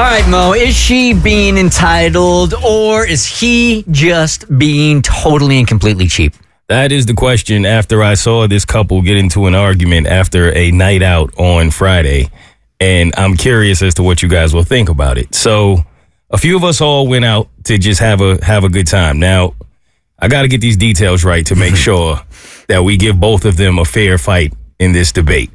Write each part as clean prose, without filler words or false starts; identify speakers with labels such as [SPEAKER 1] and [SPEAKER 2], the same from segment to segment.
[SPEAKER 1] All right, Mo, is she being entitled or is he just being totally and completely cheap?
[SPEAKER 2] That is the question after I saw this couple get into an argument after a night out on Friday. And I'm curious as to what you guys will think about it. So a few of us all went out to just have a good time. Now, I got to get these details right to make sure that we give both of them a fair fight in this debate.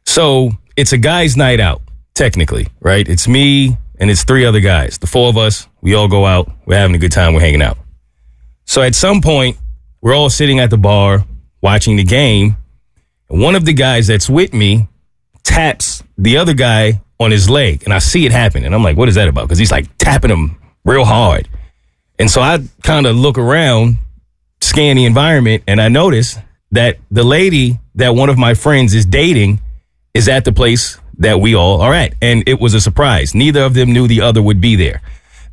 [SPEAKER 2] So it's a guy's night out, technically, right? It's me and it's 3 other guys. The 4 of us, we all go out. We're having a good time. We're hanging out. So at some point, we're all sitting at the bar watching the game. And one of the guys that's with me taps the other guy on his leg. And I see it happen. And I'm like, what is that about? Because he's like tapping him real hard. And so I kind of look around, scan the environment, and I notice that the lady that one of my friends is dating is at the place that we all are at. And it was a surprise. Neither of them knew the other would be there.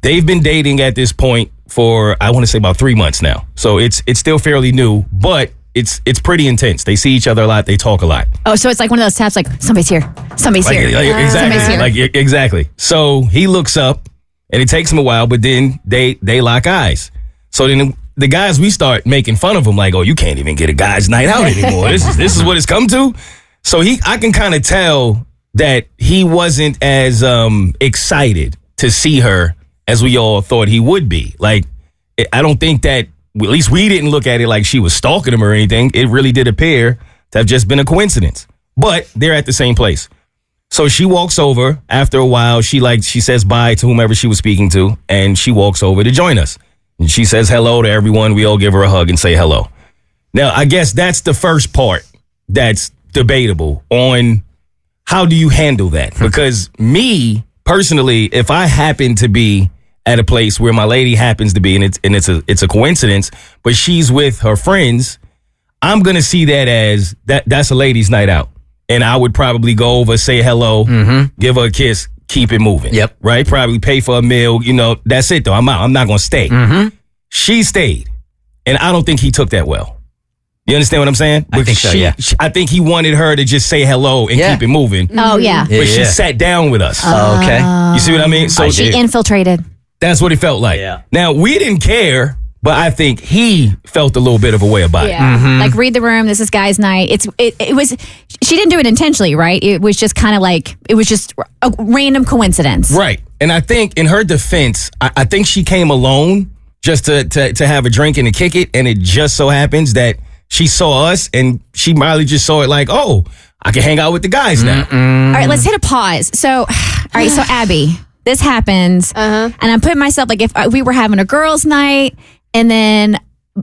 [SPEAKER 2] They've been dating at this point for, I want to say, about 3 months now. So it's still fairly new, but it's pretty intense. They see each other a lot. They talk a lot.
[SPEAKER 3] Oh, so it's like one of those taps like, somebody's here. Somebody's here.
[SPEAKER 2] Exactly.
[SPEAKER 3] Somebody's here.
[SPEAKER 2] Like, exactly. So he looks up, and it takes him a while, but then they lock eyes. So then the guys, we start making fun of him, like, oh, you can't even get a guy's night out anymore. This is what it's come to. So I can kind of tell that he wasn't as excited to see her as we all thought he would be. Like, I don't think that, at least we didn't look at it like she was stalking him or anything. It really did appear to have just been a coincidence. But they're at the same place. So she walks over after a while. She says bye to whomever she was speaking to, and she walks over to join us. And she says hello to everyone. We all give her a hug and say hello. Now, I guess that's the first part that's debatable on how do you handle that? Because me, personally, if I happen to be at a place where my lady happens to be, and it's a coincidence, but she's with her friends, I'm gonna see that as that's a ladies' night out, and I would probably go over, say hello, give her a kiss, keep it moving.
[SPEAKER 1] Yep.
[SPEAKER 2] Right. Probably pay for a meal. That's it though. I'm out. I'm not gonna stay. She stayed, and I don't think he took that well. You understand what I'm saying?
[SPEAKER 1] I think so, yeah.
[SPEAKER 2] I think he wanted her to just say hello and keep it moving.
[SPEAKER 3] Oh, yeah.
[SPEAKER 2] But she sat down with us.
[SPEAKER 1] Oh, okay.
[SPEAKER 2] You see what I mean? So
[SPEAKER 3] She infiltrated.
[SPEAKER 2] that's what it felt like.
[SPEAKER 1] Yeah.
[SPEAKER 2] Now, we didn't care, but I think he felt a little bit of a way about it.
[SPEAKER 3] Like, read the room. This is guys' night. It was. She didn't do it intentionally, right? It was just kind of like it was just a random coincidence,
[SPEAKER 2] Right. And I think in her defense, I think she came alone just to have a drink and to kick it, and it just so happens that she saw us, and she probably just saw it like, oh, I can hang out with the guys now.
[SPEAKER 3] All right, let's hit a pause. So, Abby, this happens, and I'm putting myself like if we were having a girls' night, and then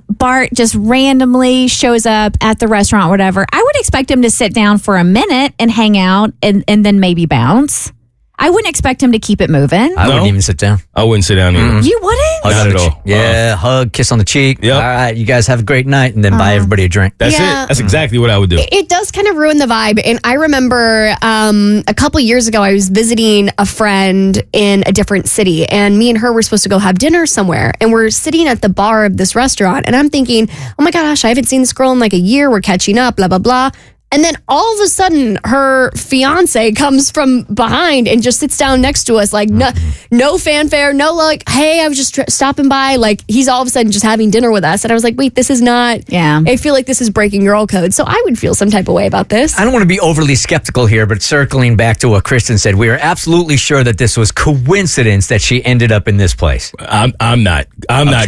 [SPEAKER 3] Bart just randomly shows up at the restaurant, or whatever. I would expect him to sit down for a minute and hang out, and then maybe bounce. I wouldn't expect him to keep it moving.
[SPEAKER 1] I wouldn't even sit down.
[SPEAKER 2] I wouldn't sit down either.
[SPEAKER 3] You wouldn't?
[SPEAKER 2] Not at all.
[SPEAKER 1] Yeah, hug, kiss on the cheek.
[SPEAKER 2] Yep.
[SPEAKER 1] All right, you guys have a great night, and then buy everybody a drink.
[SPEAKER 2] That's it. That's exactly what I would do.
[SPEAKER 4] It does kind of ruin the vibe. And I remember a couple years ago, I was visiting a friend in a different city, and me and her were supposed to go have dinner somewhere. And we're sitting at the bar of this restaurant, and I'm thinking, oh my gosh, I haven't seen this girl in like a year. We're catching up, blah, blah, blah. And then all of a sudden, her fiance comes from behind and just sits down next to us, like no fanfare, no like, hey, I was just stopping by. Like, he's all of a sudden just having dinner with us. And I was like, wait, this is not, I feel like this is breaking girl code. So I would feel some type of way about this.
[SPEAKER 1] I don't want to be overly skeptical here, but circling back to what Kristen said, we are absolutely sure that this was coincidence that she ended up in this place.
[SPEAKER 2] I'm not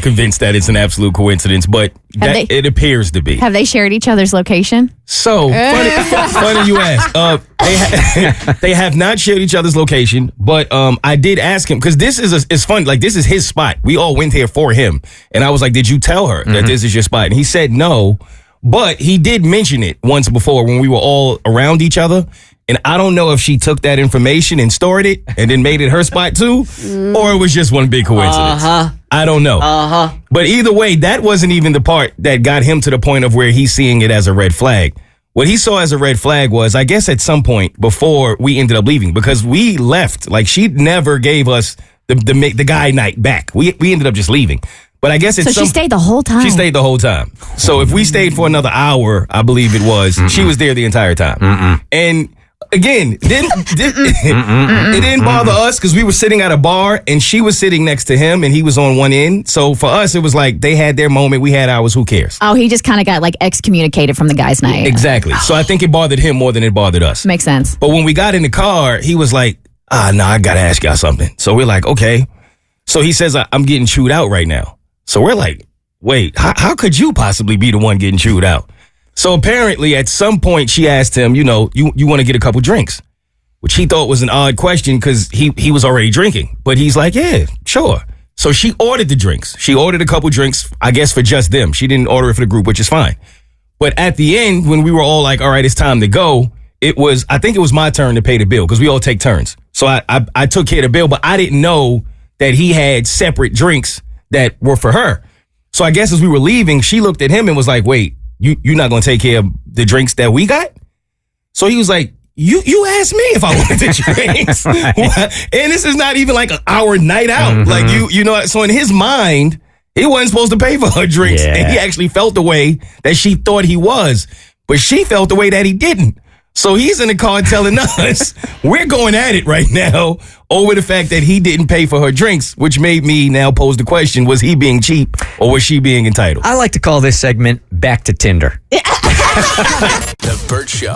[SPEAKER 2] convinced that it's an absolute coincidence, but it appears to be.
[SPEAKER 3] Have they shared each other's location?
[SPEAKER 2] So, funny you ask. They have not shared each other's location, but I did ask him, because it's funny, like this is his spot. We all went here for him. And I was like, did you tell her that this is your spot? And he said no, but he did mention it once before when we were all around each other. And I don't know if she took that information and stored it and then made it her spot too, or it was just one big coincidence. I don't know. But either way, that wasn't even the part that got him to the point of where he's seeing it as a red flag. What he saw as a red flag was, I guess at some point before we ended up leaving, because we left, like she never gave us the guy night back. We ended up just leaving. But I guess it's
[SPEAKER 3] she stayed the whole time.
[SPEAKER 2] She stayed the whole time. So if we stayed for another hour, I believe it was, she was there the entire time. And again, it didn't bother us because we were sitting at a bar and she was sitting next to him and he was on one end. So for us, it was like they had their moment, we had ours. Who cares?
[SPEAKER 3] Oh, he just kind of got like excommunicated from the guys' night.
[SPEAKER 2] Exactly. So I think it bothered him more than it bothered us.
[SPEAKER 3] Makes sense.
[SPEAKER 2] But when we got in the car, he was like, no, I gotta ask y'all something. So we're like, okay. So he says, I'm getting chewed out right now. So we're like, wait, how could you possibly be the one getting chewed out? So apparently at some point she asked him, you want to get a couple drinks, which he thought was an odd question because he was already drinking. But he's like, yeah, sure. So she ordered the drinks. She ordered a couple drinks, I guess, for just them. She didn't order it for the group, which is fine. But at the end, when we were all like, all right, it's time to go, I think it was my turn to pay the bill because we all take turns. So I took care of the bill, but I didn't know that he had separate drinks that were for her. So I guess as we were leaving, she looked at him and was like, wait, you're not going to take care of the drinks that we got? So he was like, you asked me if I wanted the drinks. And this is not even like our night out. Like, so in his mind, he wasn't supposed to pay for her drinks. Yeah. And he actually felt the way that she thought he was. But she felt the way that he didn't. So he's in the car telling us we're going at it right now over the fact that he didn't pay for her drinks, which made me now pose the question, was he being cheap or was she being entitled?
[SPEAKER 1] I like to call this segment Back to Tinder.
[SPEAKER 5] The Bert Show.